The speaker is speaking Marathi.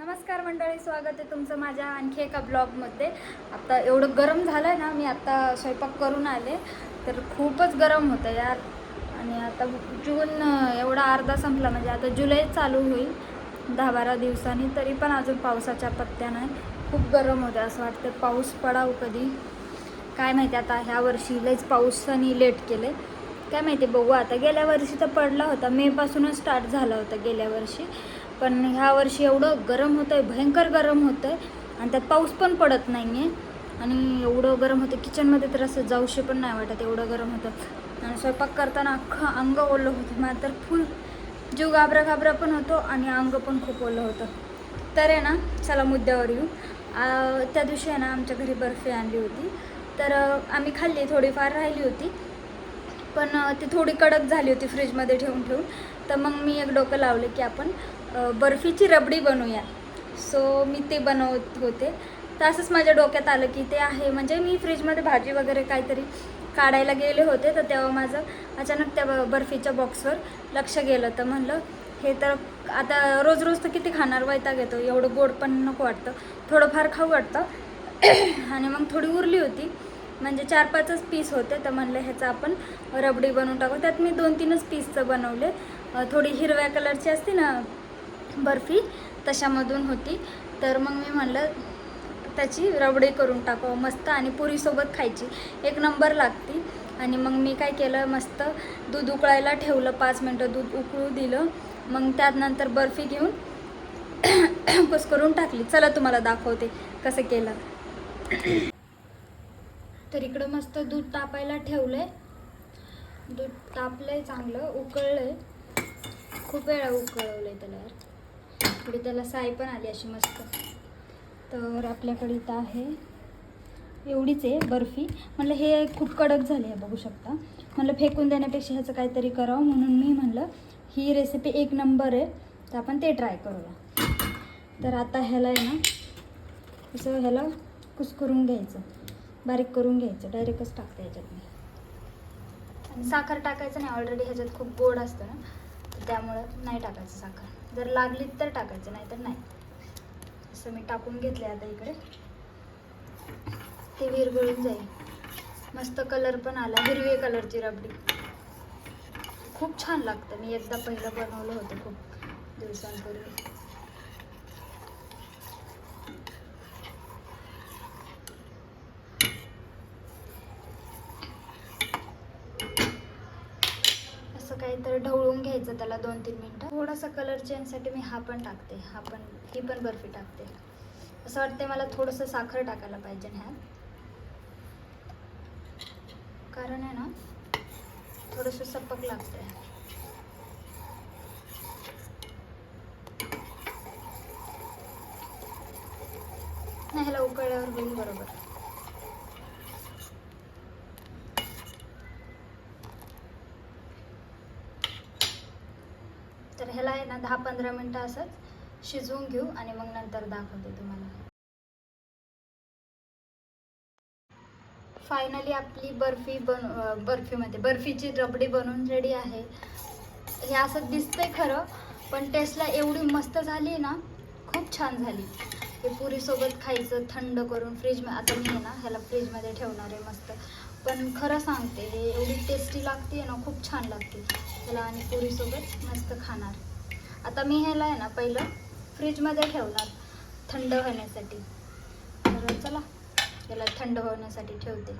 नमस्कार मंडळी, स्वागत आहे तुमचं माझ्या आणखी एका ब्लॉगमध्ये। आता एवढं गरम झालं आहे ना, मी आता स्वयंपाक करून आले तर खूपच गरम होतं यार। आणि आता जून एवढा अर्धा संपला, म्हणजे आता जुलै चालू होईल 10-12 दिवसांनी, तरी पण अजून पावसाच्या पत्त्या नाही। खूप गरम होतं, असं वाटतं पाऊस पडावं कधी, काय माहिती। आता ह्या वर्षी लईच पावसाने लेट केले, काय माहिती, बघू आता। गेल्या वर्षी तर पडला होता, मेपासूनच स्टार्ट झाला होता गेल्या वर्षी, पण ह्या वर्षी एवढं गरम होतं आहे, भयंकर गरम होतं आहे, आणि त्यात पाऊस पण पडत नाही आहे। आणि एवढं गरम होतं किचनमध्ये, तर असं जाऊशी पण नाही वाटत, एवढं गरम होतं। आणि स्वयंपाक करताना अख्खं अंग ओलं होतं, मला तर फुल जीव घाबरा पण होतो आणि अंग पण खूप ओलं होतं। तर आहे ना, चला मुद्द्यावर येऊ। त्या दिवशी आहे ना, आमच्या घरी बर्फी आणली होती, तर आम्ही खाल्ली, थोडीफार राहिली होती, पण ती थोडी कडक झाली होती फ्रीजमध्ये ठेवून। तर मग मी एक डोकं लावले की आपण बर्फीची रबडी बनवूया। सो मी ते बनवत होते, तर असंच माझ्या डोक्यात आलं की ते आहे, म्हणजे मी फ्रीजमध्ये भाजी वगैरे काहीतरी काढायला गेले होते, तर तेव्हा माझं अचानक त्या बर्फीच्या बॉक्सवर लक्ष गेलं। तर म्हणलं हे तर आता रोज रोज तर किती खाणार, वैताग येतो, एवढं गोड पण नको वाटतं, थोडंफार खाऊ वाटतं। आणि मग थोडी उरली होती, म्हणजे 4-5च पीस होते, तर म्हणलं ह्याचं आपण रबडी बनवून टाकू। त्यात मी 2-3च पीसचं बनवले, थोडी हिरव्या कलरची असते ना बर्फी, तशामधून होती। तर मग मी म्हणलं त्याची रबडी करून टाकावं मस्त, आणि पुरीसोबत खायची एक नंबर लागती। आणि मग मी काय केलं, मस्त दूध उकळायला ठेवलं, 5 मिनटं दूध उकळू दिलं, मग त्यानंतर बर्फी घेऊन कुस्करून टाकली। चला तुम्हाला दाखवते कसं केलं। तर इकडं मस्त दूध तापायला ठेवलंय, दूध तापलंय, चांगलं उकळलंय, खूप वेळा उकळवलंय त्याला यार, थोडी त्याला साय पण आली अशी मस्त। तर आपल्याकडे इथं आहे, एवढीच आहे बर्फी। म्हणलं हे खूप कडक झाली आहे, बघू शकता, म्हणलं फेकून देण्यापेक्षा ह्याचं काहीतरी करावं, म्हणून मी म्हणलं ही रेसिपी एक नंबर आहे, तर आपण ते ट्राय करूया। तर आता ह्याला आहे ना, असं ह्याला कुस्करून घ्यायचं, बारीक करून घ्यायचं, डायरेक्टच टाकतं ह्याच्यात मी। आणि साखर टाकायचं नाही, ऑलरेडी ह्याच्यात खूप गोड असतं ना, त्यामुळं नाही टाकायचं साखर, जर लागली तर टाकायचं, नाही तर नाही। असं मी टाकून घेतले, आता इकडे ते विरघळून जाईल, मस्त कलर पण आला, हिरवे कलरची रबडी, खूप छान लागतं। मी एकदा पहिलं बनवलं होतं खूप दिवसांपूर्वी। असं काहीतरी ढवळून घ्यायचं त्याला 2-3 मिनटं, थोडासा कलर चेंजसाठी मी ही पण बर्फी टाकते। असं वाटते मला थोडंसं साखर टाकायला पाहिजे ह्यात, कारण आहे ना थोडंसं सपक लागतंय। नाही, ह्याला उकळल्यावर होईल बरोबर। तर ह्याला आहे ना 10-15 मिनटं असंच शिजवून घेऊ, आणि मग नंतर दाखवते तुम्हाला। फायनली आपली बर्फीची रबडी बनवून रेडी आहे। हे असं दिसतंय खरं, पण टेस्टला एवढी मस्त झाली ना, खूप छान झाली। हे पुरीसोबत खायचं थंड करून, आता मी आहे ना ह्याला फ्रीजमध्ये ठेवणार आहे मस्त, पण खरं सांगते हे एवढी टेस्टी लागते ना, खूप छान लागते ह्याला, आणि पुरीसोबत मस्त खाणार। आता मी ह्याला आहे ना पहिलं फ्रीजमध्ये ठेवणार थंड होण्यासाठी, तर चला याला थंड होण्यासाठी ठेवते।